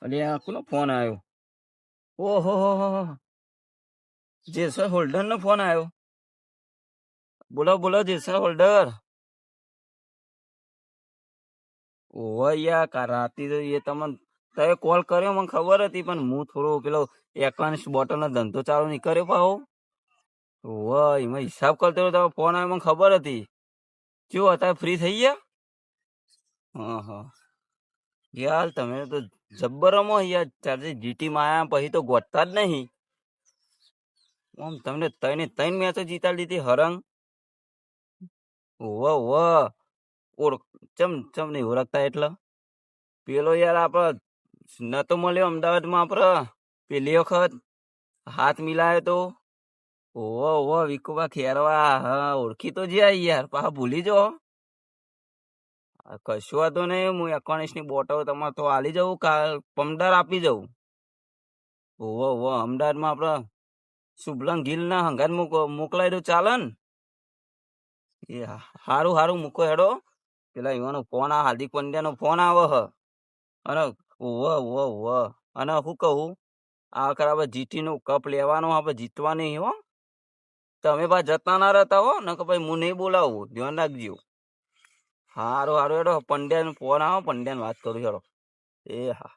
અરે આ કોનો ફોન આવ્યો? ઓહો હો હો હો. જેસર હોલ્ડર નો ફોન આવ્યો. બોલો બોલો જેસર હોલ્ડર. ઓહો યાર રાતે તો એ તમને તમે કોલ કર્યો મને ખબર હતી, પણ હું થોડો પેલો એકાઉન્ટ બોટલ નો ધંધો ચાલુ નહીં કર્યો પાહો. ઓહો એમાં હિસાબ કરતો હતો, ફોન આવ્યો મને ખબર હતી. કેવું અત્યારે ફ્રી થઈ ગયા? હા હા યાર તમે તો જબ્બર રમો યાર. ચાર્જે જીટી માં આયા પછી તો ગોતતા જ નહીં. આમ તમને ત્રણ મેચો જીતાડી દીધી હરંગ. ઓહો ઓહો ઓળખ ચમ નહીં ઓળખતા એટલે પેલો યાર આપડ નતો મળ્યો અમદાવાદમાં આપડે પેલી વખત હાથ મિલાયો તો. ઓહો ઓહો વિકુબા ખેરવા, હા ઓળખી તો જ્યાં યાર પાછા ભૂલી જો. કશું વાંધો નહીં, હું 21 ની બોટલ તમારે તો આલી જવું, કાલ પમદાર આપી જવું. ઓહો ઓહો અમદાવાદમાં આપડે શુભલંગ ગિલ ના હંગાત મોકલાય તો ચાલે ને? એ હારું હારું મૂકો હેડો. પેલા એવાનો ફોન આ હાર્દિક પંડ્યા નો ફોન આવે હ. અને ઓવ ઓવ ઓવ અને શું કહું, આ વખત આપણે જીટી નું કપ લેવાનો, આપણે જીતવાની હો. તમે પા જતા ના રહેતા હો ને, કે ભાઈ હું નહીં બોલાવું, ધ્યાન રાખજો. હારું હારું હેડો, પંડ્યા નો ફોન આવે, પંડ્યા વાત કરું હેડો. એ હા.